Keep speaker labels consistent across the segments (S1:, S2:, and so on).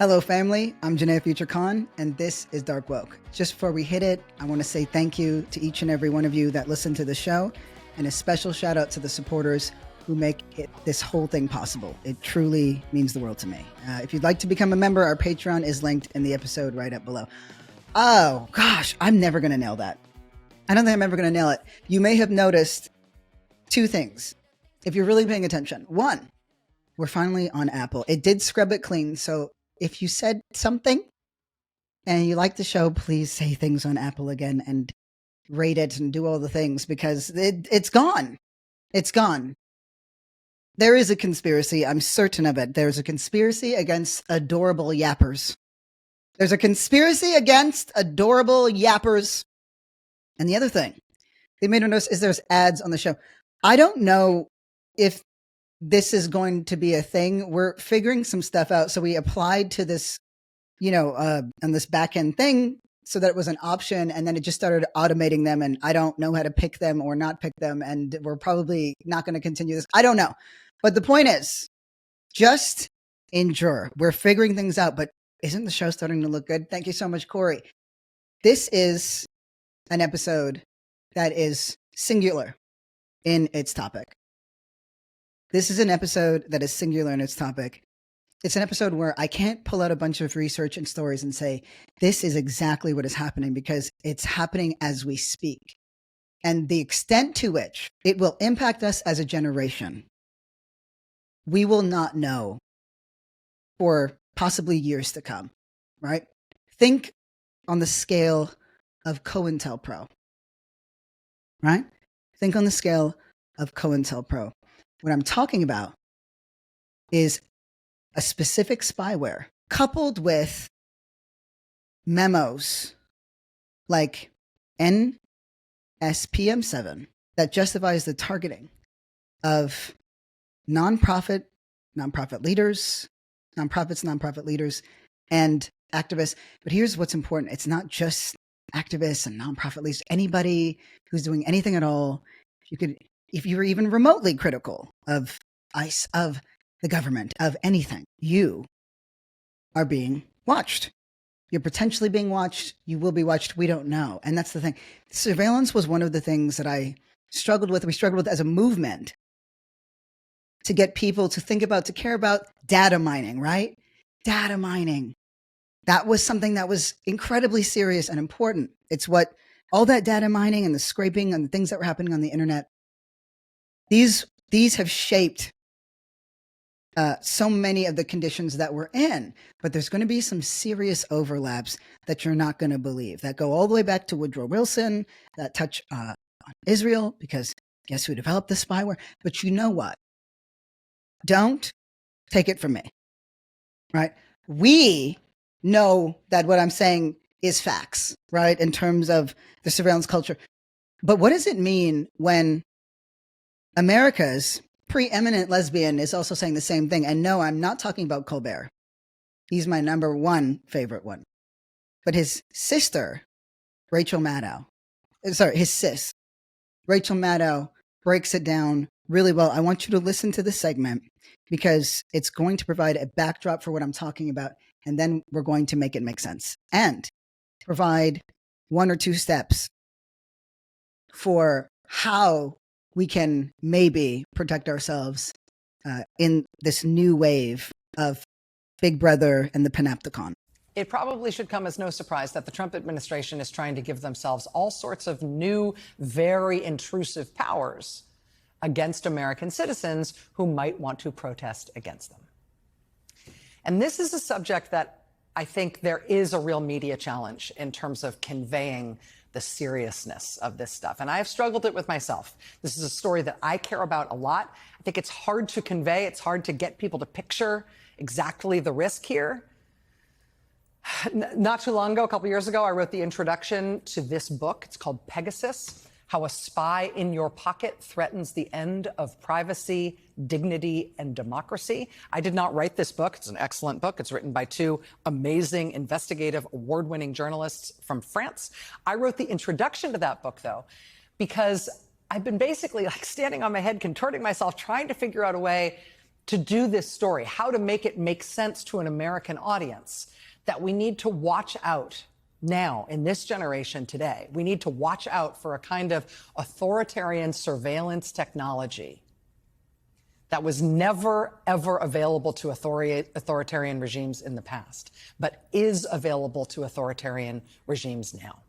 S1: Hello, family. I'm Janaya Future Khan, and this is Dark Woke. Just before we hit it, I want to say thank you to each and every one of you that listen to the show, and a special shout out to the supporters who make this whole thing possible. It truly means the world to me. If you'd like to become a member, our Patreon is linked in the episode right up below. Oh, gosh, I'm never going to nail that. I don't think I'm ever going to nail it. You may have noticed two things, if you're really paying attention. One, we're finally on Apple. It did scrub it clean, so if you said something and you like the show, please say things on Apple again and rate it and do all the things, because it's gone. It's gone. There is a conspiracy. I'm certain of it. There's a conspiracy against adorable yappers. There's a conspiracy against adorable yappers. And the other thing they made a notice is there's ads on the show. I don't know if this is going to be a thing. We're figuring some stuff out. So we applied to this, on this back end thing so that it was an option. And then it just started automating them. And I don't know how to pick them or not pick them. And we're probably not going to continue this. I don't know. But the point is, just endure. We're figuring things out. But isn't the show starting to look good? Thank you so much, Corey. This is an episode that is singular in its topic. This is an episode that is singular in its topic. It's an episode where I can't pull out a bunch of research and stories and say, this is exactly what is happening, because it's happening as we speak. And the extent to which it will impact us as a generation, we will not know for possibly years to come, right? Think on the scale of COINTELPRO, right? Think on the scale of COINTELPRO. What I'm talking about is a specific spyware coupled with memos like NSPM7 that justifies the targeting of nonprofit leaders, and activists. But here's what's important. It's not just activists and nonprofit leaders. Anybody who's doing anything at all, if you were even remotely critical of ICE, of the government, of anything, you are being watched. You're potentially being watched. You will be watched. We don't know. And that's the thing. Surveillance was one of the things that I struggled with. We struggled with as a movement to get people to think about, to care about data mining, right? Data mining. That was something that was incredibly serious and important. It's what all that data mining and the scraping and the things that were happening on the internet, these have shaped so many of the conditions that we're in. But there's going to be some serious overlaps that you're not going to believe, that go all the way back to Woodrow Wilson, that touch on Israel, because guess who developed the spyware? But you know what? Don't take it from me, right? We know that what I'm saying is facts, right? In terms of the surveillance culture. But what does it mean when America's preeminent lesbian is also saying the same thing? And no, I'm not talking about Colbert. He's my number one favorite one. But his sister, his sis, Rachel Maddow, breaks it down really well. I want you to listen to this segment because it's going to provide a backdrop for what I'm talking about. And then we're going to make it make sense and provide one or two steps for how we can maybe protect ourselves in this new wave of Big Brother and the Panopticon.
S2: It probably should come as no surprise that the Trump administration is trying to give themselves all sorts of new, very intrusive powers against American citizens who might want to protest against them. And this is a subject that I think there is a real media challenge in terms of conveying the seriousness of this stuff. And I have struggled it with myself. This is a story that I care about a lot. I think it's hard to convey. It's hard to get people to picture exactly the risk here. Not too long ago, a couple years ago, I wrote the introduction to this book. It's called Pegasus: How a Spy in Your Pocket Threatens the End of Privacy, Dignity, and Democracy. I did not write this book. It's an excellent book. It's written by two amazing, investigative, award-winning journalists from France. I wrote the introduction to that book, though, because I've been basically like standing on my head, contorting myself, trying to figure out a way to do this story, how to make it make sense to an American audience, that we need to watch out now in this generation today. We need to watch out for a kind of authoritarian surveillance technology that was never, ever available to authoritarian regimes in the past, but is available to authoritarian regimes now.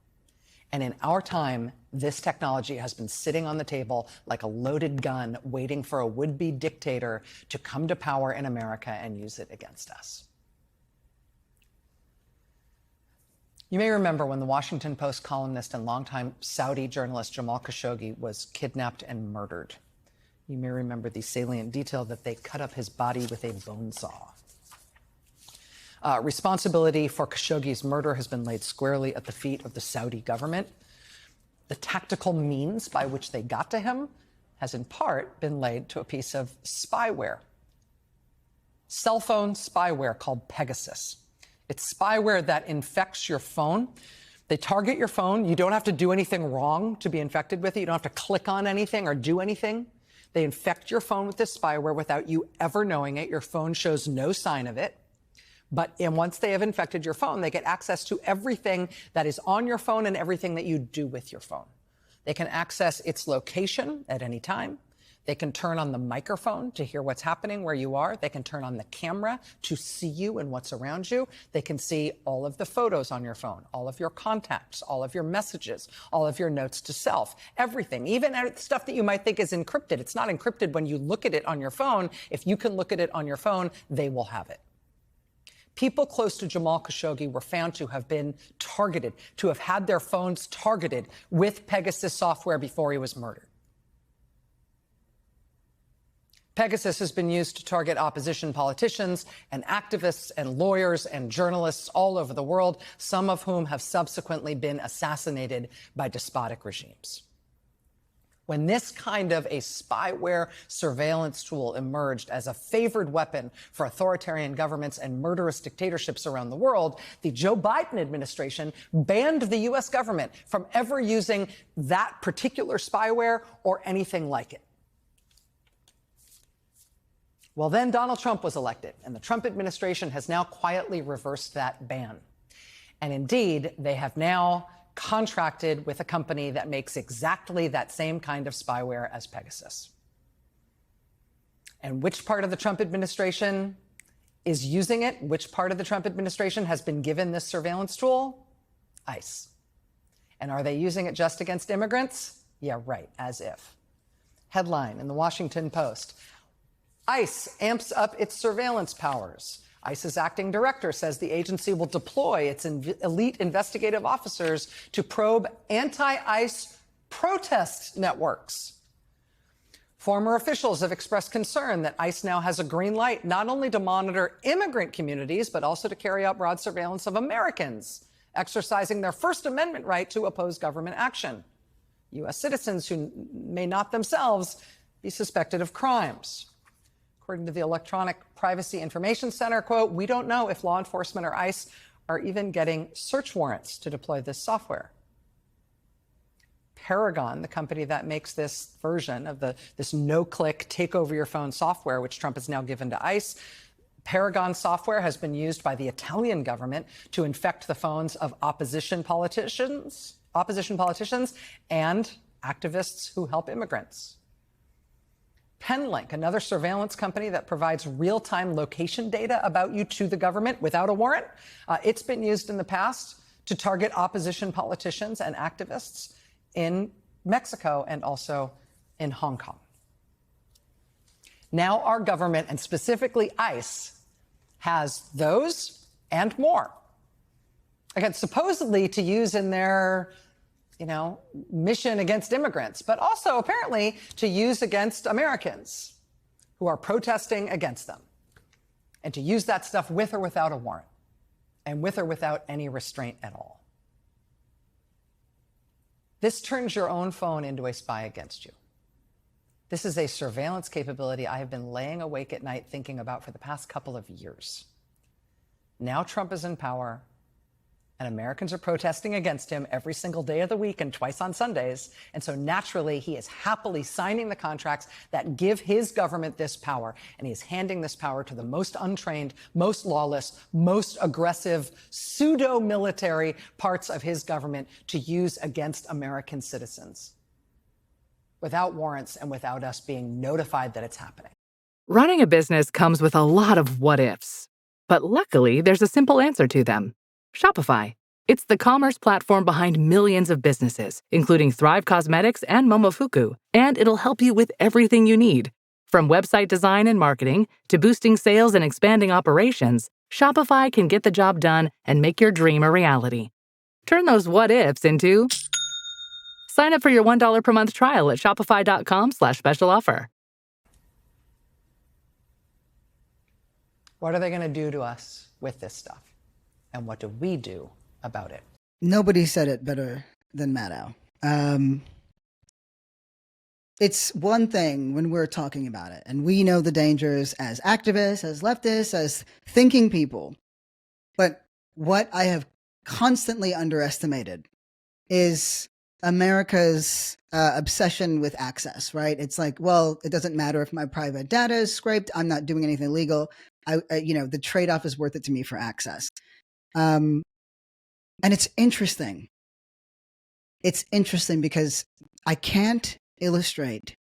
S2: And in our time, this technology has been sitting on the table like a loaded gun, waiting for a would-be dictator to come to power in America and use it against us. You may remember when the Washington Post columnist and longtime Saudi journalist Jamal Khashoggi was kidnapped and murdered. You may remember the salient detail that they cut up his body with a bone saw. Responsibility for Khashoggi's murder has been laid squarely at the feet of the Saudi government. The tactical means by which they got to him has in part been laid to a piece of spyware. Cell phone spyware called Pegasus. It's spyware that infects your phone. They target your phone. You don't have to do anything wrong to be infected with it. You don't have to click on anything or do anything. They infect your phone with this spyware without you ever knowing it. Your phone shows no sign of it. But once they have infected your phone, they get access to everything that is on your phone and everything that you do with your phone. They can access its location at any time. They can turn on the microphone to hear what's happening where you are. They can turn on the camera to see you and what's around you. They can see all of the photos on your phone, all of your contacts, all of your messages, all of your notes to self, everything, even stuff that you might think is encrypted. It's not encrypted when you look at it on your phone. If you can look at it on your phone, they will have it. People close to Jamal Khashoggi were found to have been targeted, to have had their phones targeted with Pegasus software before he was murdered. Pegasus has been used to target opposition politicians and activists and lawyers and journalists all over the world, some of whom have subsequently been assassinated by despotic regimes. When this kind of a spyware surveillance tool emerged as a favored weapon for authoritarian governments and murderous dictatorships around the world, the Joe Biden administration banned the U.S. government from ever using that particular spyware or anything like it. Well, then Donald Trump was elected, and the Trump administration has now quietly reversed that ban. And indeed, they have now contracted with a company that makes exactly that same kind of spyware as Pegasus. And which part of the Trump administration is using it? Which part of the Trump administration has been given this surveillance tool? ICE. And are they using it just against immigrants? Yeah, right, as if. Headline in the Washington Post: ICE amps up its surveillance powers. ICE's acting director says the agency will deploy its elite investigative officers to probe anti-ICE protest networks. Former officials have expressed concern that ICE now has a green light not only to monitor immigrant communities, but also to carry out broad surveillance of Americans, exercising their First Amendment right to oppose government action. U.S. citizens who may not themselves be suspected of crimes. According to the Electronic Privacy Information Center, quote, "We don't know if law enforcement or ICE are even getting search warrants to deploy this software." Paragon, the company that makes this version of this no-click, take-over-your-phone software, which Trump has now given to ICE, Paragon software has been used by the Italian government to infect the phones of opposition politicians and activists who help immigrants. Penlink, another surveillance company that provides real-time location data about you to the government without a warrant, it's been used in the past to target opposition politicians and activists in Mexico and also in Hong Kong. Now our government, and specifically ICE, has those and more. Again, supposedly to use in their mission against immigrants, but also apparently to use against Americans who are protesting against them, and to use that stuff with or without a warrant, and with or without any restraint at all. This turns your own phone into a spy against you. This is a surveillance capability I have been laying awake at night thinking about for the past couple of years. Now Trump is in power, And Americans are protesting against him every single day of the week and twice on Sundays. And so naturally, he is happily signing the contracts that give his government this power. And he is handing this power to the most untrained, most lawless, most aggressive, pseudo-military parts of his government to use against American citizens without warrants and without us being notified that it's happening.
S3: Running a business comes with a lot of what-ifs. But luckily, there's a simple answer to them. Shopify. It's the commerce platform behind millions of businesses, including Thrive Cosmetics and Momofuku, and it'll help you with everything you need. From website design and marketing to boosting sales and expanding operations, Shopify can get the job done and make your dream a reality. Turn those what-ifs into... Sign up for your $1 per month trial at shopify.com/special offer.
S2: What are they going to do to us with this stuff? And what do we do about it?
S1: Nobody said it better than Maddow. It's one thing when we're talking about it, and we know the dangers as activists, as leftists, as thinking people. But what I have constantly underestimated is America's obsession with access, right? It's like, well, it doesn't matter if my private data is scraped. I'm not doing anything illegal. The trade-off is worth it to me for access. And it's interesting. It's interesting because I can't illustrate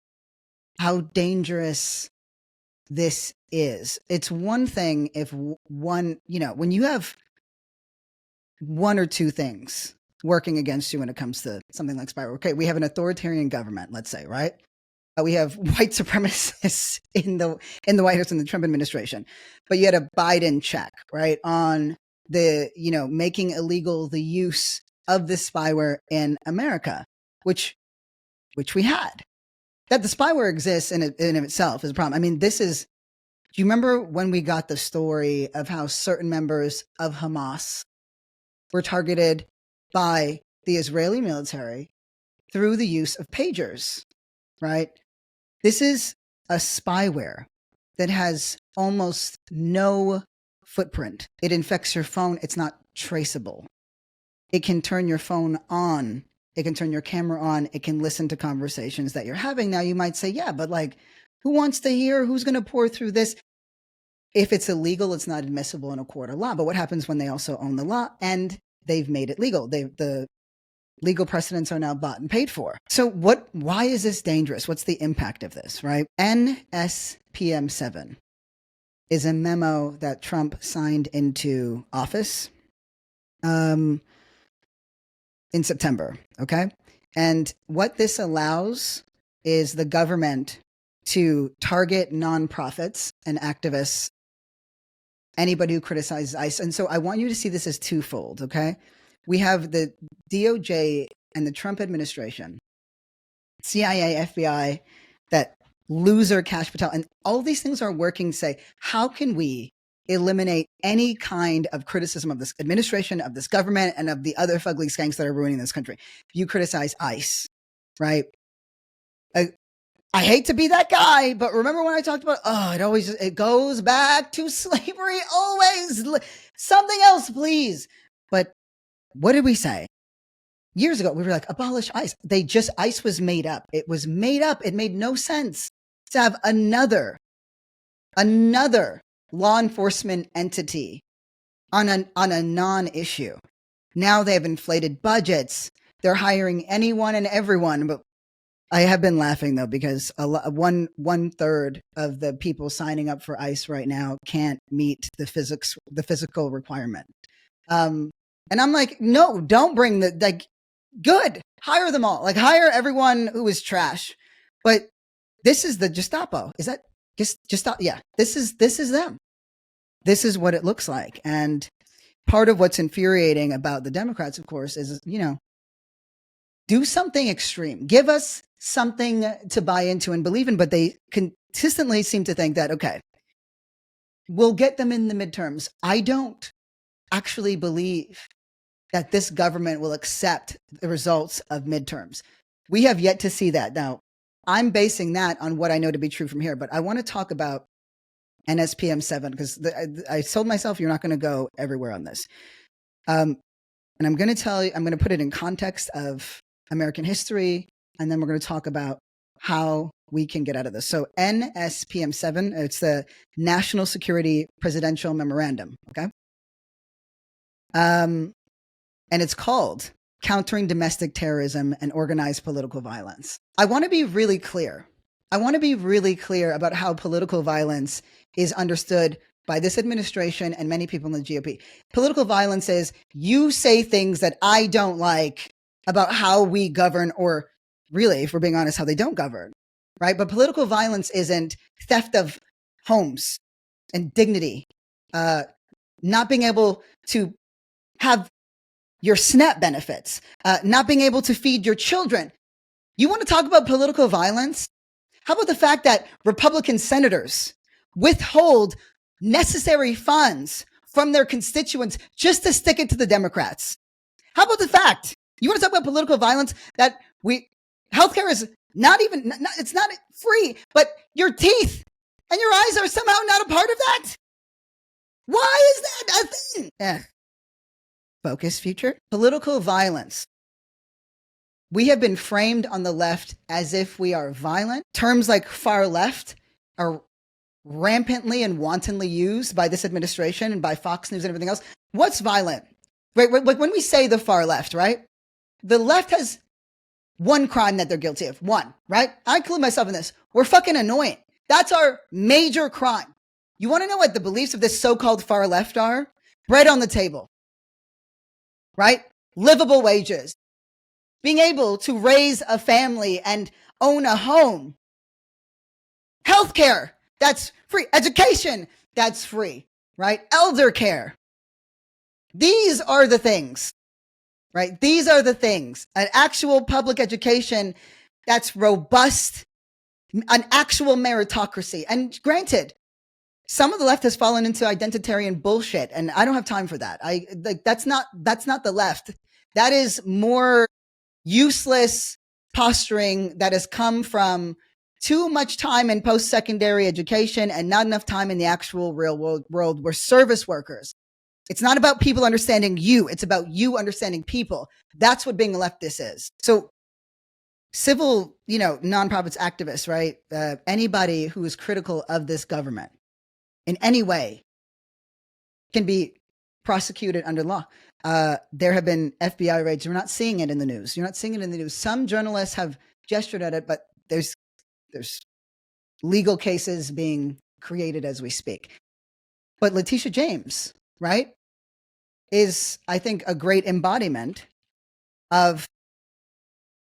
S1: how dangerous this is. It's one thing if when you have one or two things working against you when it comes to something like spyware. Okay, we have an authoritarian government, let's say, right? We have white supremacists in the White House and the Trump administration, but you had a Biden check, right, on the making illegal the use of this spyware in America, which we had. That the spyware exists in of itself is a problem. I mean, do you remember when we got the story of how certain members of Hamas were targeted by the Israeli military through the use of pagers, right? This is a spyware that has almost no footprint. It infects your phone. It's not traceable. It can turn your phone on. It can turn your camera on. It can listen to conversations that you're having. Now you might say, yeah, but who wants to hear? Who's going to pour through this? If it's illegal, it's not admissible in a court of law. But what happens when they also own the law and they've made it legal? The legal precedents are now bought and paid for. So why is this dangerous? What's the impact of this, right? NSPM 7 is a memo that Trump signed into office in September, okay? And what this allows is the government to target nonprofits and activists, anybody who criticizes ICE. And so I want you to see this as twofold, okay? We have the DOJ and the Trump administration, CIA, FBI, that loser Kash Patel, and all these things are working to say, how can we eliminate any kind of criticism of this administration, of this government, and of the other fugly skanks that are ruining this country? You criticize ICE, right? I hate to be that guy, but remember when I talked about, it goes back to slavery always. Something else, please. But what did we say? Years ago, we were like, abolish ICE. ICE was made up. It was made up. It made no sense to have another law enforcement entity on a non-issue. Now they have inflated budgets. They're hiring anyone and everyone. But I have been laughing though, because one third of the people signing up for ICE right now can't meet the physical requirement. And I'm like, no, don't bring good. Hire them all. Hire everyone who is trash. But this is the Gestapo. Is that Gestapo? Yeah. This is them. This is what it looks like. And part of what's infuriating about the Democrats, of course, is, do something extreme. Give us something to buy into and believe in. But they consistently seem to think that, okay, we'll get them in the midterms. I don't actually believe that this government will accept the results of midterms. We have yet to see that. Now, I'm basing that on what I know to be true from here, but I want to talk about NSPM 7 because I told myself you're not going to go everywhere on this. And And I'm going to put it in context of American history, and then we're going to talk about how we can get out of this. So NSPM 7, it's the National Security Presidential Memorandum, okay? And it's called Countering Domestic Terrorism and Organized Political Violence. I want to be really clear. About how political violence is understood by this administration and many people in the GOP. Political violence is you say things that I don't like about how we govern, or really, if we're being honest, how they don't govern, right? But political violence isn't theft of homes and dignity, not being able to have your SNAP benefits, not being able to feed your children. You want to talk about political violence? How about the fact that Republican senators withhold necessary funds from their constituents just to stick it to the Democrats? How about the fact, you want to talk about political violence, that healthcare is it's not free, but your teeth and your eyes are somehow not a part of that? Why is that a thing? Focus, future. Political violence. We have been framed on the left as if we are violent. Terms like far left are rampantly and wantonly used by this administration and by Fox News and everything else. What's violent? Right? Like when we say the far left, right? The left has one crime that they're guilty of. One, right? I include myself in this. We're fucking annoying. That's our major crime. You want to know what the beliefs of this so-called far left are? Bread on the table, right? Livable wages. Being able to raise a family and own a home. Healthcare, that's free. Education, that's free, right? Elder care. These are the things, right? These are the things. An actual public education that's robust, an actual meritocracy. And granted, some of the left has fallen into identitarian bullshit, and I don't have time for that. That's not the left. That is more useless posturing that has come from too much time in post-secondary education and not enough time in the actual real world. We're service workers. It's not about people understanding you. It's about you understanding people. That's what being a leftist is. So civil, nonprofits, activists, right? Anybody who is critical of this government in any way can be prosecuted under law. There have been FBI raids. We're not seeing it in the news. You're not seeing it in the news. Some journalists have gestured at it, but there's legal cases being created as we speak. But Letitia James, right, is, I think, a great embodiment of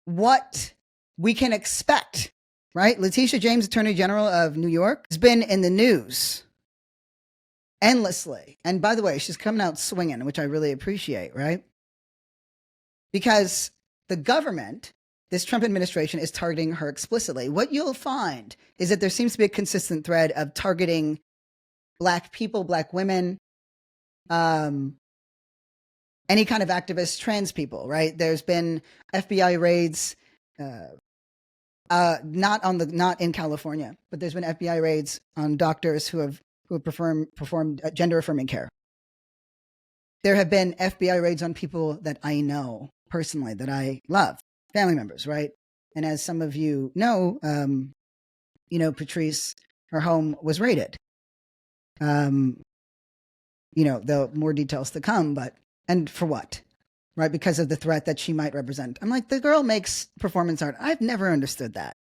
S1: what we can expect, right? Letitia James, Attorney General of New York, has been in the news endlessly. And by the way, she's coming out swinging, which I really appreciate, right? Because the government, this Trump administration, is targeting her explicitly. What you'll find is that there seems to be a consistent thread of targeting Black people, Black women, any kind of activists, trans people, right? There's been FBI raids, not in California, but there's been FBI raids on doctors who have performed gender affirming care. There have been FBI raids on people that I know personally, that I love, family members, right? And as some of you know, Patrice, her home was raided. Though more details to come, and for what? Right? Because of the threat that she might represent. I'm like, the girl makes performance art. I've never understood that.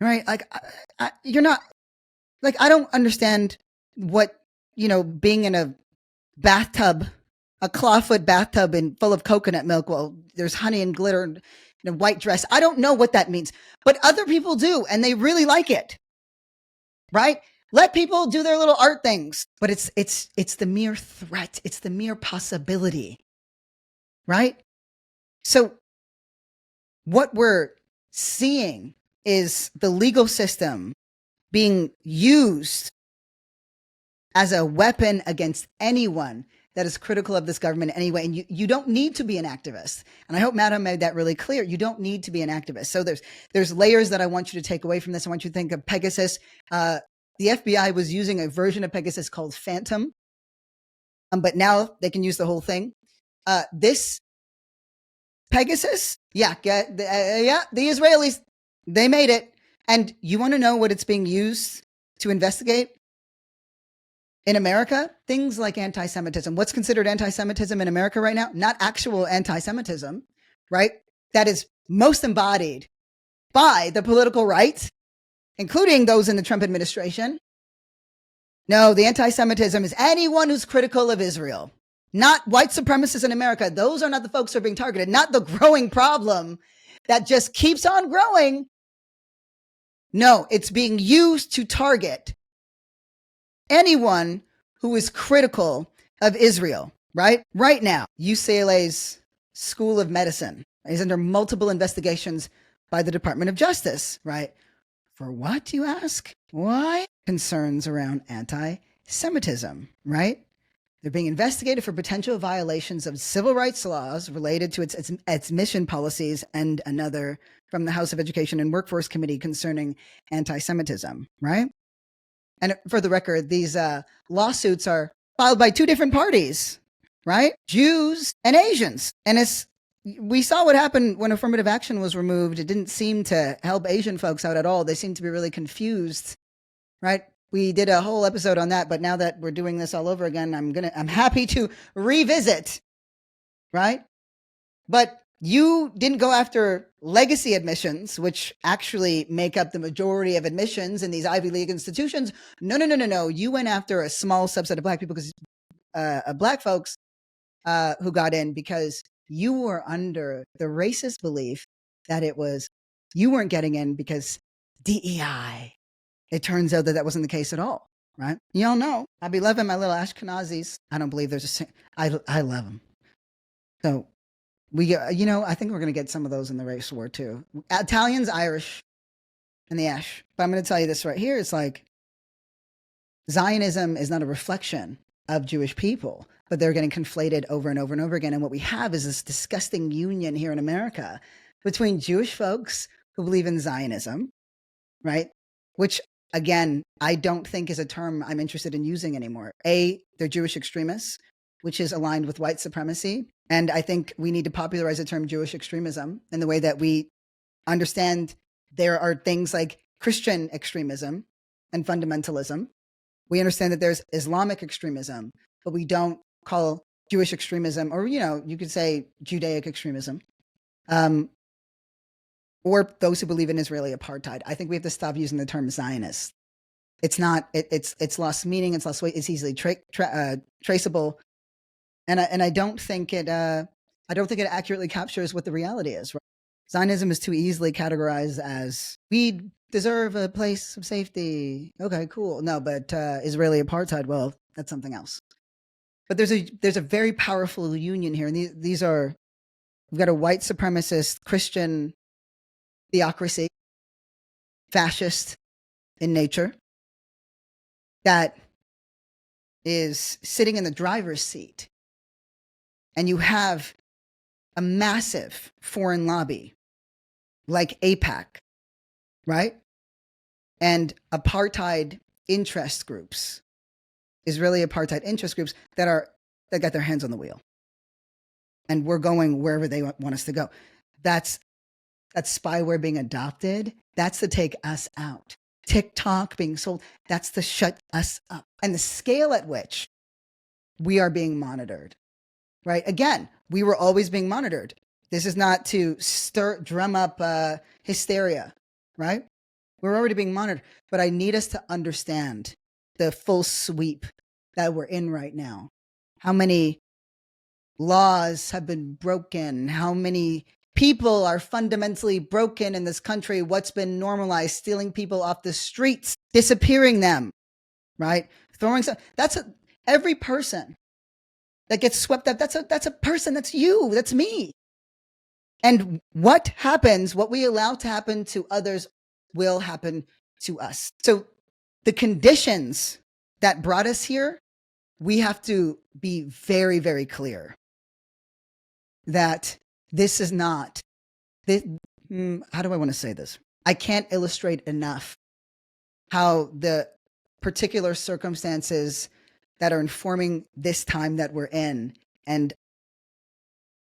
S1: Right? Like, you're not, like, I don't understand what, being in a bathtub, a clawfoot bathtub full of coconut milk while there's honey and glitter and a white dress. I don't know what that means, but other people do, and they really like it. Right? Let people do their little art things, but it's the mere threat. It's the mere possibility. Right? So what we're seeing is the legal system being used as a weapon against anyone that is critical of this government anyway. And you don't need to be an activist. And I hope Madam made that really clear. You don't need to be an activist. So there's layers that I want you to take away from this. I want you to think of Pegasus. The FBI was using a version of Pegasus called Phantom. But now they can use the whole thing. This Pegasus? Yeah, the Israelis, they made it. And you want to know what it's being used to investigate? In America, things like anti-Semitism. What's considered anti-Semitism in America right now? Not actual anti-Semitism, right? That is most embodied by the political right, including those in the Trump administration. No, the anti-Semitism is anyone who's critical of Israel, not white supremacists in America. Those are not the folks who are being targeted, not the growing problem that just keeps on growing. No, it's being used to target anyone who is critical of Israel, right? Right now, UCLA's School of Medicine is under multiple investigations by the Department of Justice, right? For what, you ask? Why? Concerns around anti-Semitism, right? They're being investigated for potential violations of civil rights laws related to its mission policies, and another from the House of Education and Workforce Committee concerning anti-Semitism, right? And for the record, these lawsuits are filed by two different parties, right? Jews and Asians. And we saw what happened when affirmative action was removed. It didn't seem to help Asian folks out at all. They seemed to be really confused, right? We did a whole episode on that, but now that we're doing this all over again, I'm happy to revisit, right? But you didn't go after legacy admissions, which actually make up the majority of admissions in these Ivy League institutions. No. You went after a small subset of Black people, because Black folks who got in, because you were under the racist belief that you weren't getting in because DEI. It turns out that wasn't the case at all, right? Y'all know, I be loving my little Ashkenazis. I don't believe there's I love them. So I think we're going to get some of those in the race war too. Italians, Irish, and the Ash. But I'm going to tell you this right here. It's like Zionism is not a reflection of Jewish people, but they're getting conflated over and over and over again. And what we have is this disgusting union here in America between Jewish folks who believe in Zionism, right? Which, again, I don't think is a term I'm interested in using anymore. They're Jewish extremists, which is aligned with white supremacy. And I think we need to popularize the term Jewish extremism in the way that we understand there are things like Christian extremism and fundamentalism. We understand that there's Islamic extremism, but we don't call Jewish extremism, or, you could say Judaic extremism, or those who believe in Israeli apartheid. I think we have to stop using the term Zionist. It's not, it's lost meaning. It's lost weight. It's easily traceable. And I don't think it accurately captures what the reality is. Right? Zionism is too easily categorized as, we deserve a place of safety. Okay, cool. No, but Israeli apartheid, well, that's something else. But there's a very powerful union here, and we've got a white supremacist Christian theocracy, fascist in nature, that is sitting in the driver's seat. And you have a massive foreign lobby like AIPAC, right? And apartheid interest groups, Israeli apartheid interest groups that got their hands on the wheel. And we're going wherever they want us to go. That's spyware being adopted. That's to take us out. TikTok being sold. That's to shut us up. And the scale at which we are being monitored, right? Again, we were always being monitored. This is not to drum up hysteria, right? We're already being monitored. But I need us to understand the full sweep that we're in right now. How many laws have been broken? How many people are fundamentally broken in this country? What's been normalized? Stealing people off the streets, disappearing them, right? Every person that gets swept up, that's a person, that's you, that's me. And what happens, what we allow to happen to others will happen to us. So the conditions that brought us here, we have to be very, very clear that this is not, how do I want to say this? I can't illustrate enough how the particular circumstances that are informing this time that we're in, and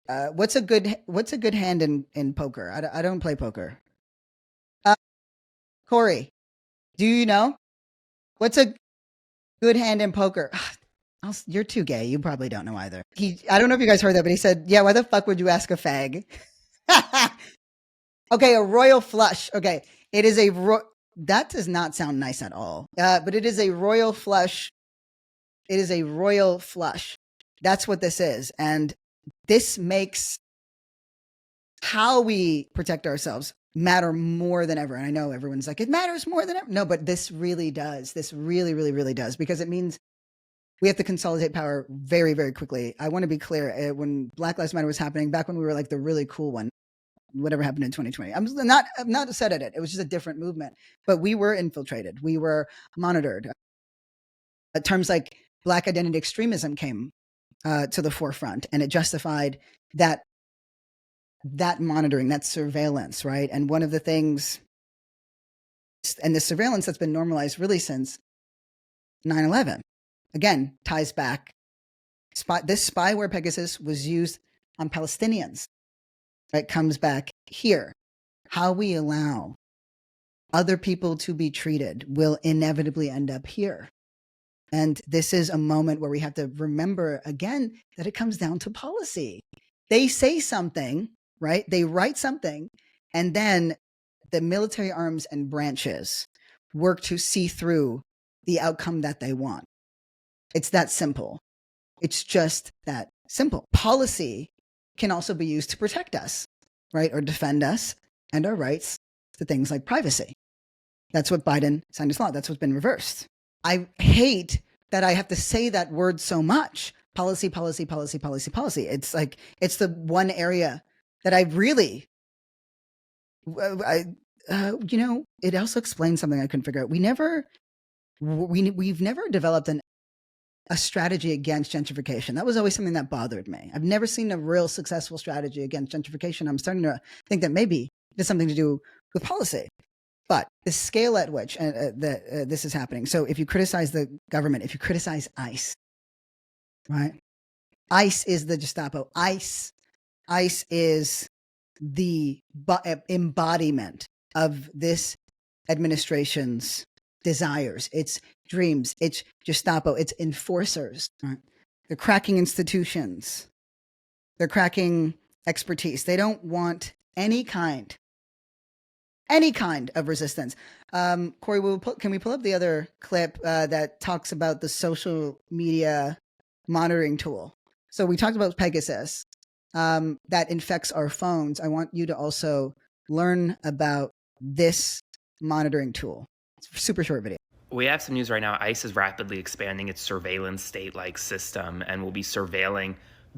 S1: What's a good hand in poker? I don't play poker. Corey, do you know what's a good hand in poker? You're too gay. You probably don't know either. I don't know if you guys heard that, but he said, "Yeah, why the fuck would you ask a fag?" Okay, a royal flush. Okay, it is that does not sound nice at all. But it is a royal flush. It is a royal flush. That's what this is, and this makes how we protect ourselves matter more than ever. And I know everyone's like, it matters more than ever. No, but this really does. This really, really, really does, because it means we have to consolidate power very, very quickly. I want to be clear. When Black Lives Matter was happening, back when we were like the really cool one, whatever happened in 2020, I'm not upset at it. It was just a different movement, but we were infiltrated. We were monitored. Terms like Black identity extremism came to the forefront, and it justified that monitoring, that surveillance, right? And one of the things, and the surveillance that's been normalized really since 9/11, again, ties back. This spyware Pegasus was used on Palestinians. Right? Comes back here. How we allow other people to be treated will inevitably end up here. And this is a moment where we have to remember again that it comes down to policy. They say something, right? They write something, and then the military arms and branches work to see through the outcome that they want. It's that simple. It's just that simple. Policy can also be used to protect us, right? Or defend us and our rights to things like privacy. That's what Biden signed into law. That's what's been reversed. I hate that I have to say that word so much. Policy, policy, policy, policy, policy. It's like, it's the one area that I really, it also explains something I couldn't figure out. We've never developed a strategy against gentrification. That was always something that bothered me. I've never seen a real successful strategy against gentrification. I'm starting to think that maybe it has something to do with policy. But the scale at which this is happening. So if you criticize the government, if you criticize ICE, right? ICE is the Gestapo. ICE is the embodiment of this administration's desires, its dreams, its Gestapo, its enforcers. Right? They're cracking institutions. They're cracking expertise. They don't want any kind of resistance. Corey, can we pull up the other clip that talks about the social media monitoring tool? So we talked about Pegasus that infects our phones. I want you to also learn about this monitoring tool. It's a super short video.
S4: We have some news right now. ICE is rapidly expanding its surveillance state-like system and will be surveilling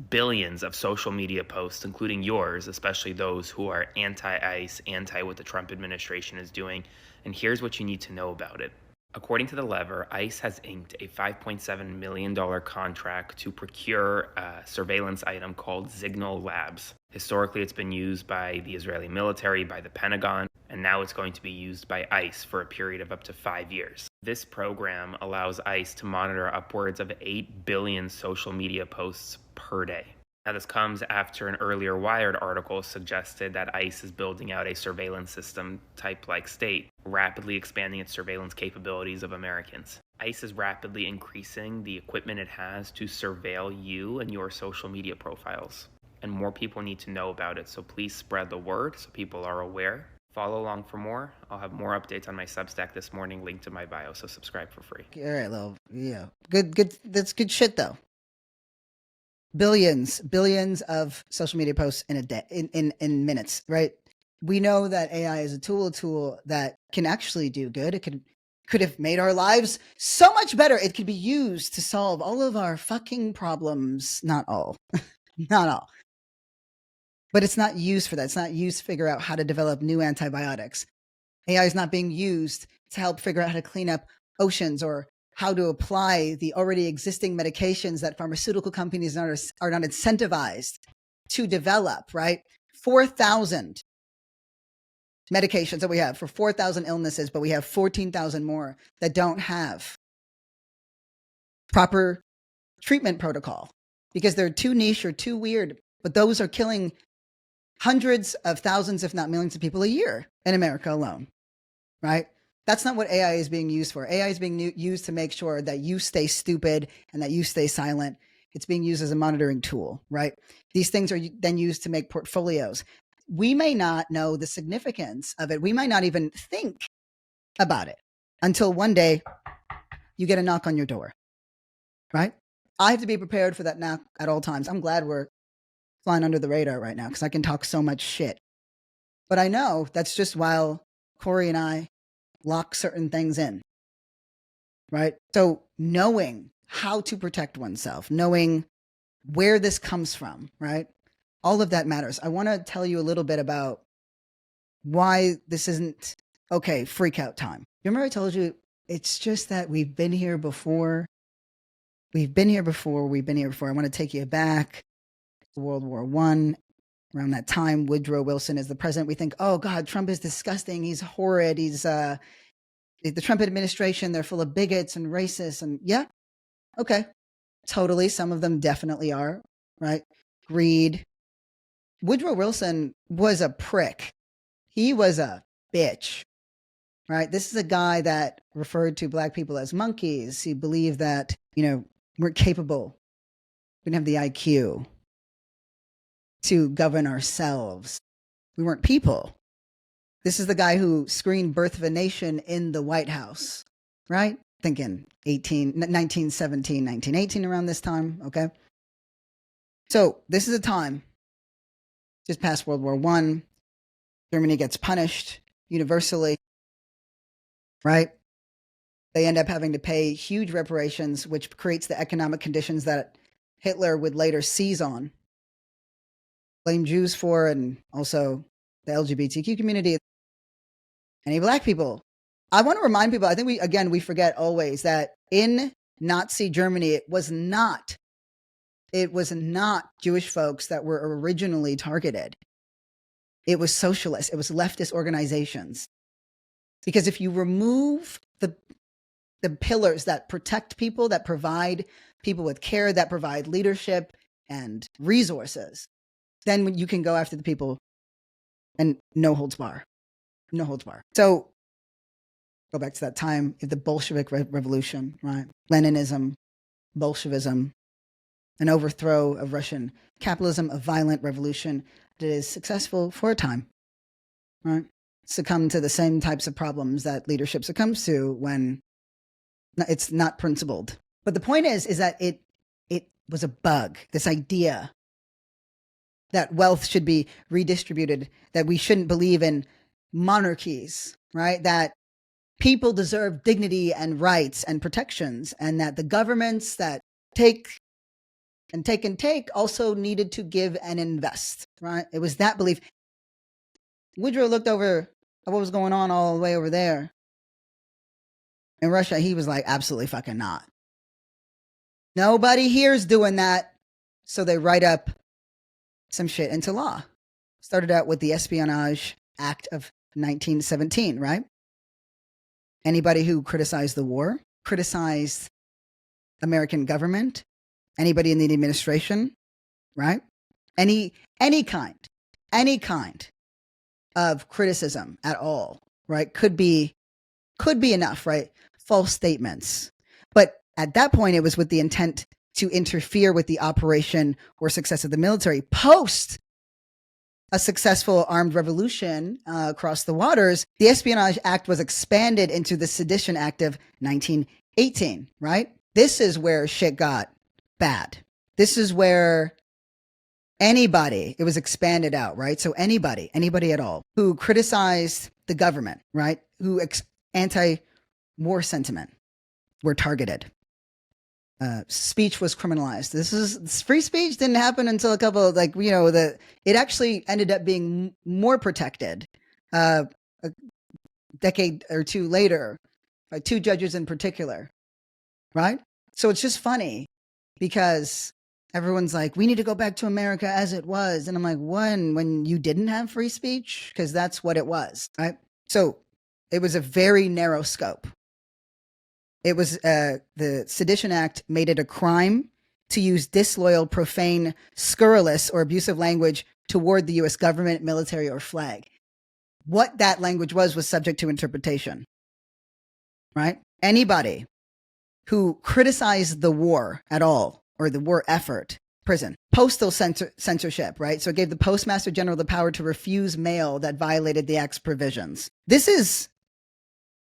S4: billions of social media posts, including yours, especially those who are anti-ICE, anti what the Trump administration is doing. And here's what you need to know about it. According to The Lever, ICE has inked a $5.7 million contract to procure a surveillance item called Signal Labs. Historically, it's been used by the Israeli military, by the Pentagon, and now it's going to be used by ICE for a period of up to 5 years. This program allows ICE to monitor upwards of 8 billion social media posts per day. Now, this comes after an earlier Wired article suggested that ICE is building out a surveillance system type like state, rapidly expanding its surveillance capabilities of Americans. ICE is rapidly increasing the equipment it has to surveil you and your social media profiles. And more people need to know about it, so please spread the word so people are aware. Follow along for more. I'll have more updates on my Substack this morning, linked to my bio, so subscribe for free.
S1: All right, yeah. Good. That's good shit, though. Billions of social media posts in a day, in minutes, right? We know that AI is a tool that can actually do good. It could have made our lives so much better. It could be used to solve all of our fucking problems. Not all. Not all. But it's not used for that. It's not used to figure out how to develop new antibiotics. AI is not being used to help figure out how to clean up oceans or how to apply the already existing medications that pharmaceutical companies are not incentivized to develop, right? 4,000 medications that we have for 4,000 illnesses, but we have 14,000 more that don't have proper treatment protocol because they're too niche or too weird but those are killing hundreds of thousands, if not millions of people a year in America alone, right? That's not what AI is being used for. AI is being used to make sure that you stay stupid and that you stay silent. It's being used as a monitoring tool, right? These things are then used to make portfolios. We may not know the significance of it. We might not even think about it until one day you get a knock on your door, right? I have to be prepared for that knock at all times. I'm glad we're flying under the radar right now because I can talk so much shit. But I know that's just while Corey and I lock certain things in, right? So knowing how to protect oneself, knowing where this comes from, right? All of that matters. I want to tell you a little bit about why this isn't, okay, freak out time. Remember I told you, it's just that we've been here before. I want to take you back to World War I. Around that time, Woodrow Wilson is the president. We think, oh God, Trump is disgusting. He's horrid. He's the Trump administration. They're full of bigots and racists. And yeah, okay, totally. Some of them definitely are, right? Greed. Woodrow Wilson was a prick. He was a bitch, right? This is a guy that referred to Black people as monkeys. He believed that, we're capable. We didn't have the IQ to govern ourselves. We weren't people. This is the guy who screened Birth of a Nation in the White House, right? Thinking 1917, 1918, around this time, okay? So this is a time, just past World War I, Germany gets punished universally, right? They end up having to pay huge reparations, which creates the economic conditions that Hitler would later seize on, blame Jews for, and also the LGBTQ community, any Black people. I want to remind people, I think we forget always that in Nazi Germany, it was not Jewish folks that were originally targeted. It was socialists, it was leftist organizations. Because if you remove the pillars that protect people, that provide people with care, that provide leadership and resources, then you can go after the people and no holds bar. So go back to that time of the Bolshevik revolution, right? Leninism, Bolshevism, an overthrow of Russian capitalism, a violent revolution that is successful for a time, right? Succumb to the same types of problems that leadership succumbs to when it's not principled. But the point is that it was a bug, this idea that wealth should be redistributed, that we shouldn't believe in monarchies, right? That people deserve dignity and rights and protections, and that the governments that take also needed to give and invest, right? It was that belief. Woodrow looked over at what was going on all the way over there in Russia. He was like, absolutely fucking not. Nobody here's doing that. So they write up some shit into law. Started out with the Espionage Act of 1917, right? Anybody who criticized the war, criticized American government, anybody in the administration, right? Any kind of criticism at all, right? Could be enough, right? False statements. But at that point, it was with the intent to interfere with the operation or success of the military. Post a successful armed revolution across the waters, the Espionage Act was expanded into the Sedition Act of 1918, right? This is where shit got bad. This is where it was expanded out, right? So anybody at all who criticized the government, right? Who anti-war sentiment were targeted. Speech was criminalized. Free speech didn't happen until a couple of, it actually ended up being more protected a decade or two later by two judges in particular, right? So it's just funny because everyone's like, we need to go back to America as it was. And I'm like, when you didn't have free speech? Because that's what it was, right? So it was a very narrow scope. It was the Sedition Act made it a crime to use disloyal, profane, scurrilous, or abusive language toward the U.S. government, military, or flag. What that language was subject to interpretation, right? Anybody who criticized the war at all, or the war effort, prison. Postal censorship, right? So it gave the Postmaster General the power to refuse mail that violated the Act's provisions. This is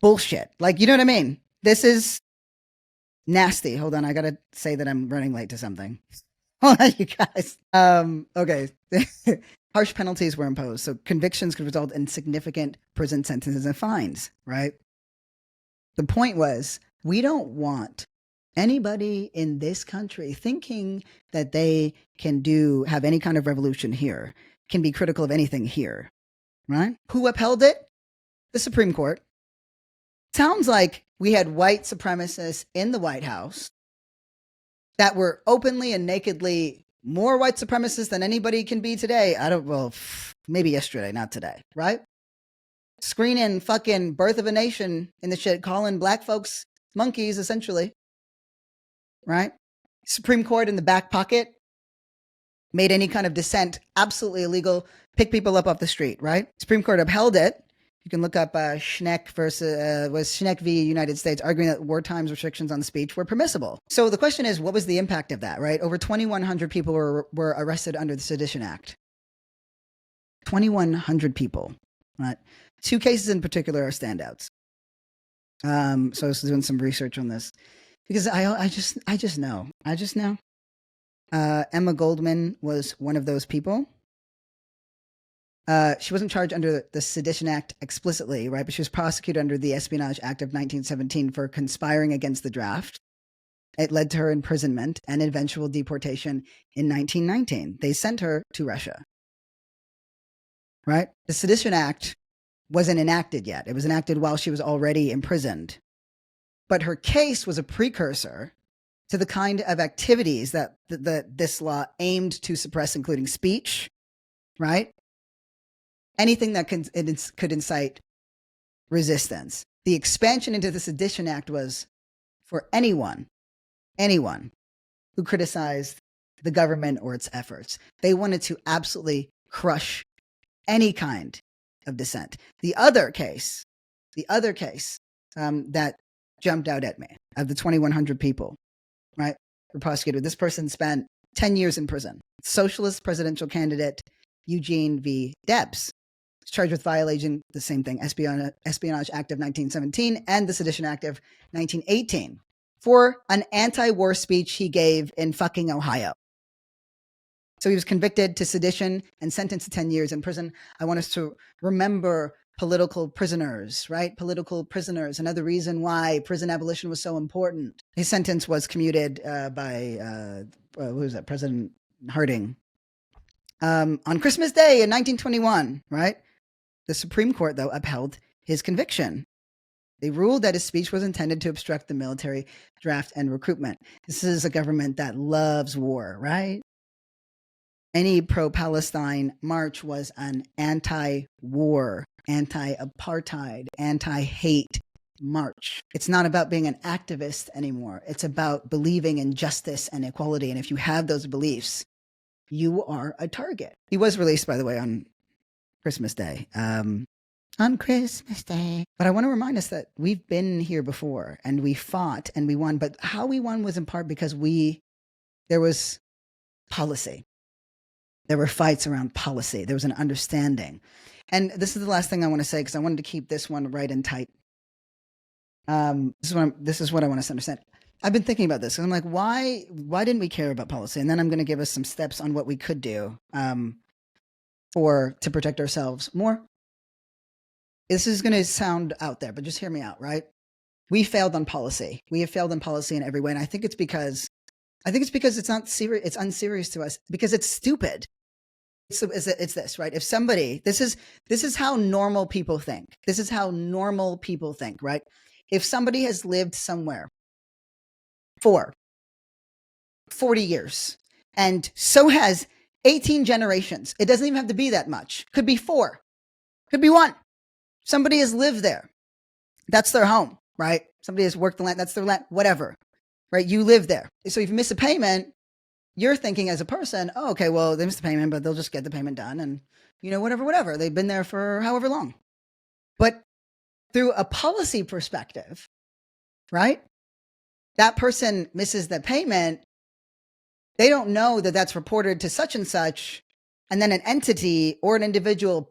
S1: bullshit. Like, you know what I mean? This is nasty. Hold on, I gotta say that I'm running late to something. Hold on, you guys. Okay. Harsh penalties were imposed, so convictions could result in significant prison sentences and fines, right? The point was, we don't want anybody in this country thinking that they can have any kind of revolution here, can be critical of anything here, right? Who upheld it? The Supreme Court. Sounds like we had white supremacists in the White House that were openly and nakedly more white supremacists than anybody can be today. Maybe yesterday, not today, right? Screening fucking Birth of a Nation in the shit, calling black folks monkeys, essentially, right? Supreme Court in the back pocket made any kind of dissent absolutely illegal, pick people up off the street, right? Supreme Court upheld it. You can look up Schneck v. United States, arguing that wartime restrictions on speech were permissible. So the question is, what was the impact of that, right? Over 2,100 people were arrested under the Sedition Act. 2,100 people, right? 2 cases in particular are standouts. So I was doing some research on this because I just know. Emma Goldman was one of those people. She wasn't charged under the Sedition Act explicitly, right? But she was prosecuted under the Espionage Act of 1917 for conspiring against the draft. It led to her imprisonment and eventual deportation in 1919. They sent her to Russia, right? The Sedition Act wasn't enacted yet. It was enacted while she was already imprisoned. But her case was a precursor to the kind of activities that this law aimed to suppress, including speech, right? Anything that could incite resistance. The expansion into the Sedition Act was for anyone who criticized the government or its efforts. They wanted to absolutely crush any kind of dissent. The other case that jumped out at me, of the 2,100 people, right, were prosecuted. This person spent 10 years in prison. Socialist presidential candidate Eugene V. Debs was charged with violating the same thing, Espionage Act of 1917 and the Sedition Act of 1918, for an anti-war speech he gave in fucking Ohio. So he was convicted to sedition and sentenced to 10 years in prison. I want us to remember political prisoners, right? Political prisoners. Another reason why prison abolition was so important. His sentence was commuted by President Harding on Christmas Day in 1921, right? The Supreme Court, though, upheld his conviction. They ruled that his speech was intended to obstruct the military draft and recruitment. This is a government that loves war, right? Any pro-Palestine march was an anti-war, anti-apartheid, anti-hate march. It's not about being an activist anymore. It's about believing in justice and equality. And if you have those beliefs, you are a target. He was released, by the way, on Christmas Day. On Christmas Day. But I want to remind us that we've been here before and we fought and we won. But how we won was in part because there was policy. There were fights around policy. There was an understanding. And this is the last thing I want to say because I wanted to keep this one right and tight. This is what I want us to understand. I've been thinking about this. And I'm like, why didn't we care about policy? And then I'm going to give us some steps on what we could do to protect ourselves more. This is going to sound out there, but just hear me out, right? We failed on policy. We have failed on policy in every way. And I think it's because it's not serious. It's unserious to us because it's stupid. It's this, right? If somebody, this is how normal people think. This is how normal people think, right? If somebody has lived somewhere for 40 years and so has 18 generations, it doesn't even have to be that much. Could be 4, could be 1. Somebody has lived there. That's their home, right? Somebody has worked the land. That's their land, whatever, right? You live there. So if you miss a payment, you're thinking as a person, oh, okay, well, they missed the payment, but they'll just get the payment done. And, whatever. They've been there for however long. But through a policy perspective, right? That person misses the payment. They don't know that that's reported to such and such. And then an entity or an individual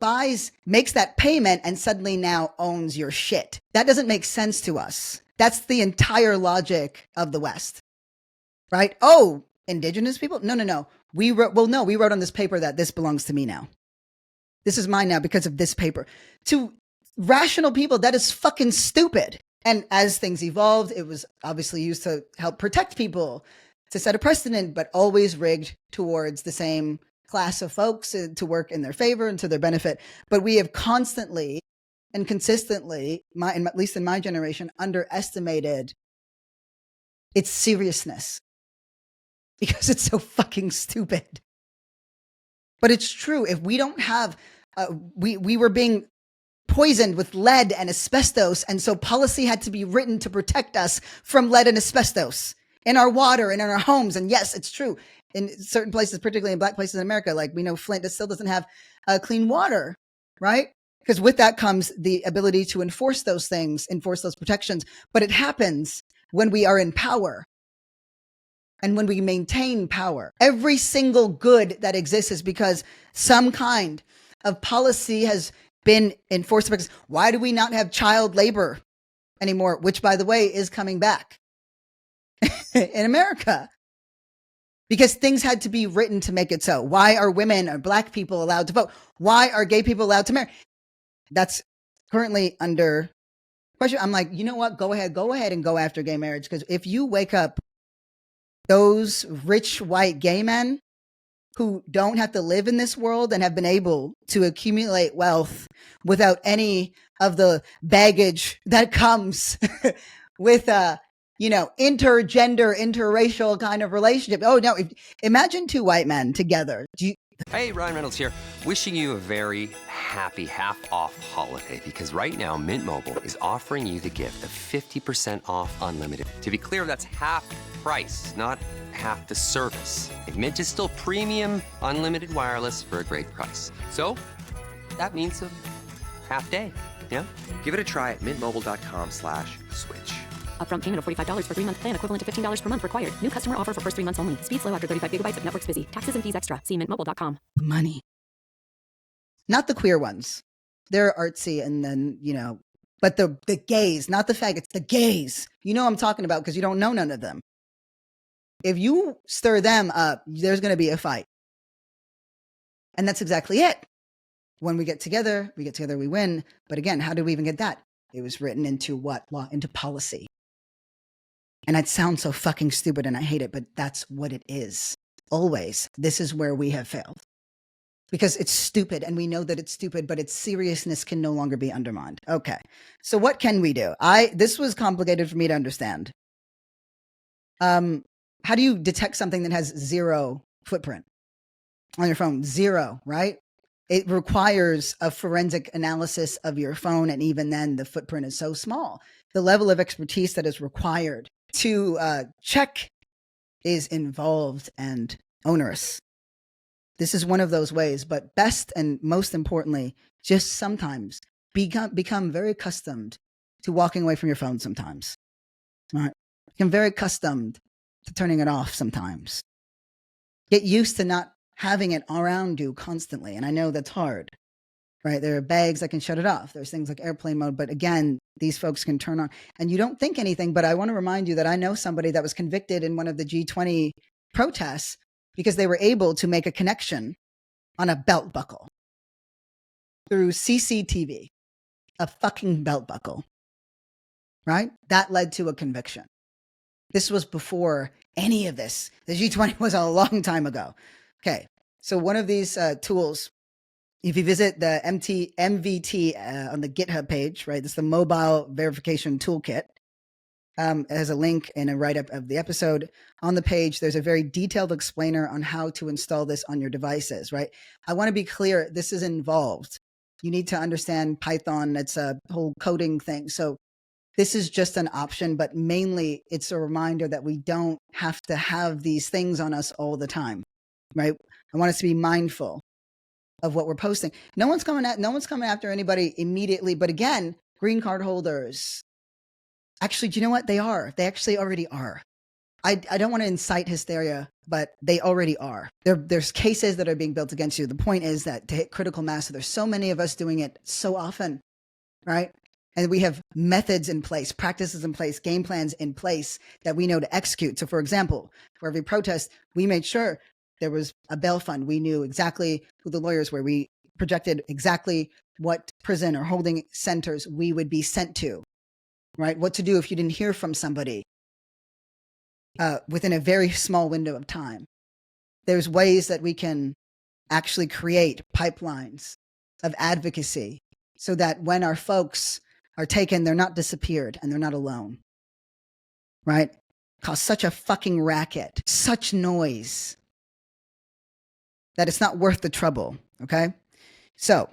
S1: makes that payment and suddenly now owns your shit. That doesn't make sense to us. That's the entire logic of the West, right? Oh, indigenous people? No. We wrote on this paper that this belongs to me now. This is mine now because of this paper. To rational people, that is fucking stupid. And as things evolved, it was obviously used to help protect people, to set a precedent, but always rigged towards the same class of folks to work in their favor and to their benefit. But we have constantly and consistently, at least in my generation, underestimated its seriousness because it's so fucking stupid. But it's true. If we don't have, we were being poisoned with lead and asbestos, and so policy had to be written to protect us from lead and asbestos in our water and in our homes. And yes, it's true. In certain places, particularly in Black places in America, like we know Flint still doesn't have clean water, right? Because with that comes the ability to enforce those things, enforce those protections. But it happens when we are in power and when we maintain power. Every single good that exists is because some kind of policy has been enforced. Because why do we not have child labor anymore? Which, by the way, is coming back in America. Because things had to be written to make it so. Why are women or Black people allowed to vote? Why are gay people allowed to marry? That's currently under question. I'm like, you know what? Go ahead and go after gay marriage. Because if you wake up those rich white gay men who don't have to live in this world and have been able to accumulate wealth without any of the baggage that comes with intergender, interracial kind of relationship. Oh no, imagine two white men together.
S5: Hey, Ryan Reynolds here, wishing you a very happy half-off holiday, because right now Mint Mobile is offering you the gift of 50% off unlimited. To be clear, that's half price, not half the service. And Mint is still premium unlimited wireless for a great price. So that means a half day, yeah?
S6: Give it a try at mintmobile.com/switch.
S7: Upfront payment of $45 for 3-month plan, equivalent to $15 per month required. New customer offer for first 3 months only. Speed slow after 35 gigabytes if network's busy. Taxes and fees extra. See mintmobile.com.
S1: Money. Not the queer ones. They're artsy and then, but the gays, not the faggots, the gays. You know what I'm talking about because you don't know none of them. If you stir them up, there's going to be a fight. And that's exactly it. When we get together, we win. But again, how did we even get that? It was written into what? Law, into policy. And it sounds so fucking stupid and I hate it, but that's what it is. Always. This is where we have failed. Because it's stupid and we know that it's stupid, but its seriousness can no longer be undermined. Okay. So what can we do? This was complicated for me to understand. How do you detect something that has zero footprint on your phone? Zero, right? It requires a forensic analysis of your phone. And even then the footprint is so small. The level of expertise that is required to check is involved and onerous. This is one of those ways, but best and most importantly, just sometimes become very accustomed to walking away from your phone sometimes. All right? Become very accustomed to turning it off sometimes. Get used to not having it around you constantly. And I know that's hard, right? There are bags that can shut it off. There's things like airplane mode, but again, these folks can turn on and you don't think anything, but I want to remind you that I know somebody that was convicted in one of the G20 protests because they were able to make a connection on a belt buckle through CCTV, a fucking belt buckle, right? That led to a conviction. This was before any of this. The G20 was a long time ago. Okay, so one of these tools, if you visit the MVT on the GitHub page, right, this is the Mobile Verification Toolkit. It has a link and a write-up of the episode. On the page, there's a very detailed explainer on how to install this on your devices, right? I want to be clear, this is involved. You need to understand Python. It's a whole coding thing. So this is just an option, but mainly it's a reminder that we don't have to have these things on us all the time, right? I want us to be mindful of what we're posting. No one's coming after anybody immediately. But again, green card holders, actually, do you know what? They actually already are. I don't want to incite hysteria, but they already are. There's cases that are being built against you. The point is that to hit critical mass, there's so many of us doing it so often, right? And we have methods in place, practices in place, game plans in place that we know to execute. So for example, for every protest, we made sure there was a bail fund. We knew exactly who the lawyers were. We projected exactly what prison or holding centers we would be sent to, right? What to do if you didn't hear from somebody within a very small window of time. There's ways that we can actually create pipelines of advocacy so that when our folks are taken, they're not disappeared and they're not alone, right? Cause such a fucking racket, such noise that it's not worth the trouble, okay? So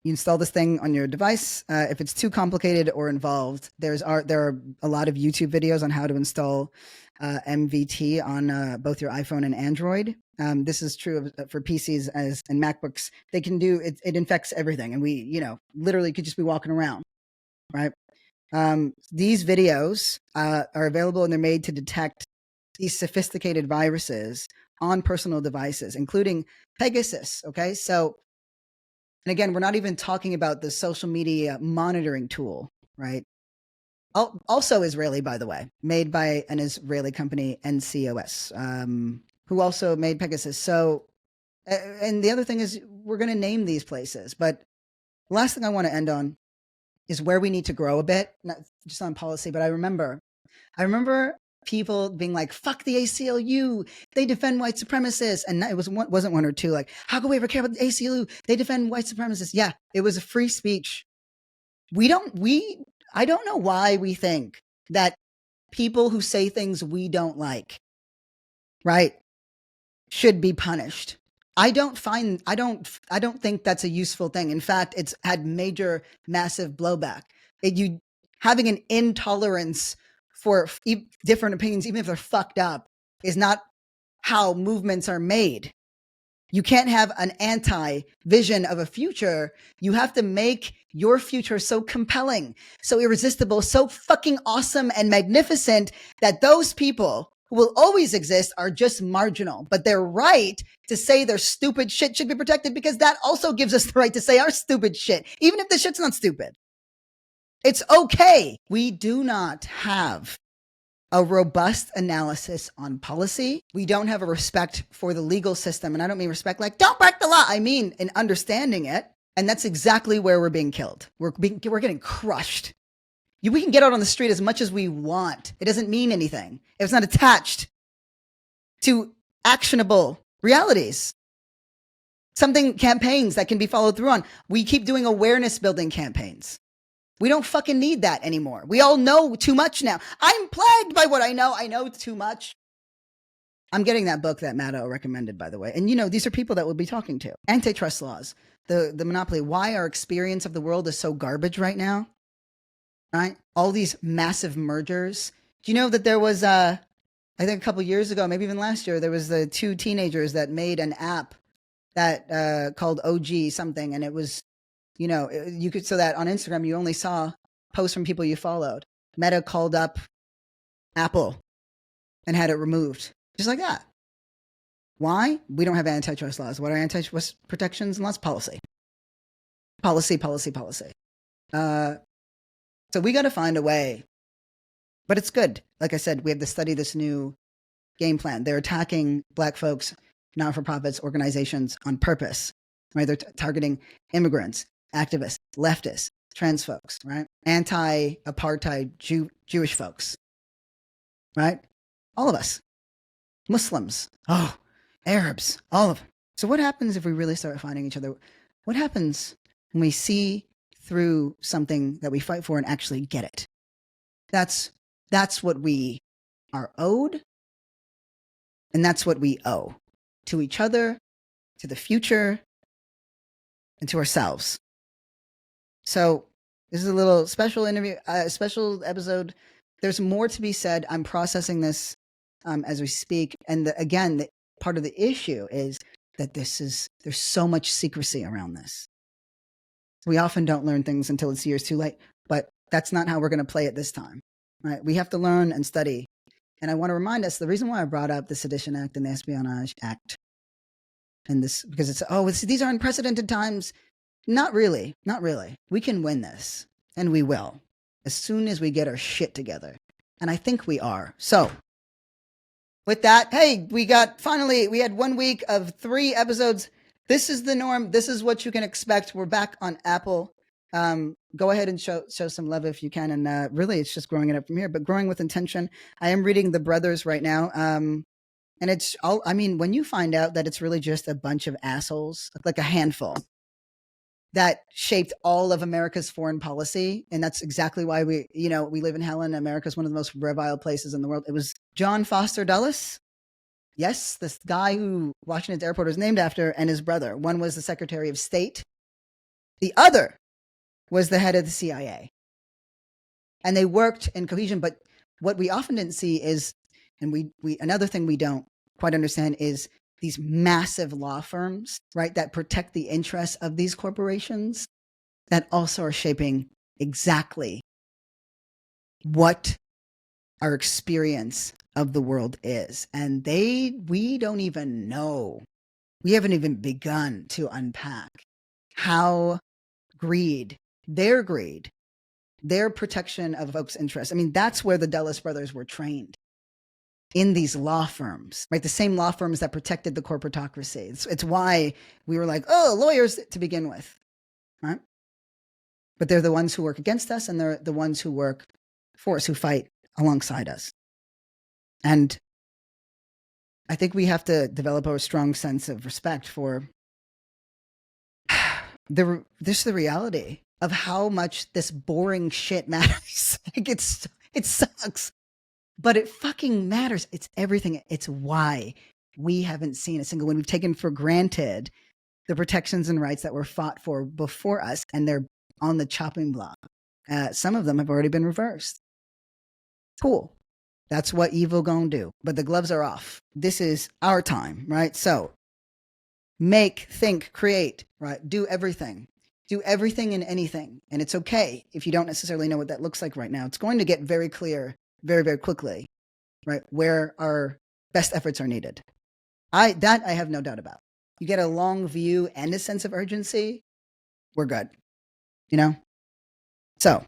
S1: you install this thing on your device. If it's too complicated or involved, there are a lot of YouTube videos on how to install MVT on both your iPhone and Android. This is true for PCs and MacBooks. They can do it. It infects everything, and we, literally could just be walking around, right? These videos are available, and they're made to detect these sophisticated viruses on personal devices, including Pegasus. Okay, so. And again, we're not even talking about the social media monitoring tool, right? Also Israeli, by the way, made by an Israeli company, NCOS, who also made Pegasus. So, and the other thing is we're going to name these places. But the last thing I want to end on is where we need to grow a bit, not just on policy, but I remember people being like, fuck the ACLU, they defend white supremacists. And it wasn't one or two, like, how can we ever care about the ACLU? They defend white supremacists. Yeah, it was a free speech. I don't know why we think that people who say things we don't like, right, should be punished. I don't think that's a useful thing. In fact, it's had major, massive blowback. Having an intolerance for different opinions, even if they're fucked up, is not how movements are made. You can't have an anti-vision of a future. You have to make your future so compelling, so irresistible, so fucking awesome and magnificent that those people who will always exist are just marginal. But their right to say their stupid shit should be protected, because that also gives us the right to say our stupid shit, even if the shit's not stupid. It's okay. We do not have a robust analysis on policy. We don't have a respect for the legal system. And I don't mean respect like, don't break the law. I mean in understanding it. And that's exactly where we're being killed. We're getting crushed. We can get out on the street as much as we want. It doesn't mean anything if it's not attached to actionable realities. Campaigns that can be followed through on. We keep doing awareness building campaigns. We don't fucking need that anymore. We all know too much now. I'm plagued by what I know. I know too much. I'm getting that book that Maddo recommended, by the way. And these are people that we'll be talking to. Antitrust laws, the monopoly, why our experience of the world is so garbage right now, right? All these massive mergers. Do you know that there was, I think a couple years ago, maybe even last year, there was the two teenagers that made an app that called OG something, and it was, you could, so that on Instagram, you only saw posts from people you followed. Meta called up Apple and had it removed. Just like that. Why? We don't have antitrust laws. What are antitrust protections and laws? Policy. Policy. So we got to find a way. But it's good. Like I said, we have to study this new game plan. They're attacking Black folks, not-for-profits, organizations on purpose. Right? They're targeting immigrants, activists, leftists, trans folks, right? Anti-apartheid Jewish folks, right? All of us. Muslims, Arabs, all of them. So what happens if we really start finding each other? What happens when we see through something that we fight for and actually get it? That's what we are owed, and that's what we owe to each other, to the future, and to ourselves. So This is a little special interview, special episode. There's more to be said. I'm processing this as we speak. And again, part of the issue is that there's so much secrecy around this. We often don't learn things until it's years too late, but that's not how we're going to play it this time, right? We have to learn and study. And I want to remind us, the reason why I brought up the Sedition Act and the Espionage Act, and this, because these are unprecedented times. Not really. We can win this, and we will, as soon as we get our shit together. And I think we are. So, with that, hey, we had 1 week of 3 episodes. This is the norm. This is what you can expect. We're back on Apple. Go ahead and show some love if you can. And really, it's just growing it up from here, but growing with intention. I am reading The Brothers right now. And it's all, I mean, when you find out that it's really just a bunch of assholes, like a handful, that shaped all of America's foreign policy. And that's exactly why we live in hell, and America is one of the most reviled places in the world. It was John Foster Dulles. Yes, this guy who Washington's airport was named after, and his brother. One was the Secretary of State. The other was the head of the CIA. And they worked in cohesion. But what we often didn't see is, and we another thing we don't quite understand is these massive law firms, right, that protect the interests of these corporations, that also are shaping exactly what our experience of the world is. And we don't even know. We haven't even begun to unpack how their protection of folks' interests. I mean, that's where the Dulles brothers were trained. In these law firms, right? The same law firms that protected the corporatocracy. It's why we were like, oh, lawyers to begin with, right? But they're the ones who work against us, and they're the ones who work for us, who fight alongside us. And I think we have to develop a strong sense of respect for the reality of how much this boring shit matters. Like it sucks. But it fucking matters. It's everything. It's why we haven't seen a single one. We've taken for granted the protections and rights that were fought for before us, and they're on the chopping block. Some of them have already been reversed. Cool. That's what evil gonna do. But the gloves are off. This is our time, right? So make, think, create, right? Do everything. Do everything and anything. And it's okay if you don't necessarily know what that looks like right now. It's going to get very clear very, very quickly, right? Where our best efforts are needed. I have no doubt about. You get a long view and a sense of urgency, we're good. So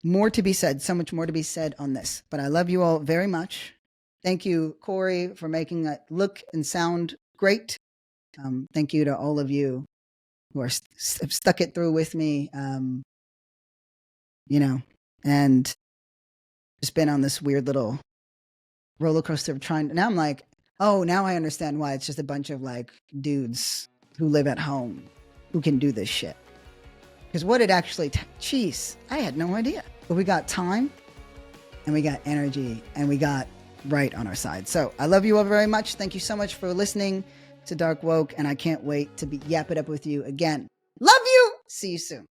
S1: more to be said, so much more to be said on this, but I love you all very much. Thank you, Corey, for making it look and sound great. Thank you to all of you who are stuck it through with me, and just been on this weird little roller coaster of trying. Now I'm like, oh, now I understand why it's just a bunch of like dudes who live at home who can do this shit. Because what it actually, jeez, I had no idea. But we got time, and we got energy, and we got right on our side. So I love you all very much. Thank you so much for listening to Dark Woke, and I can't wait to yap it up with you again. Love you. See you soon.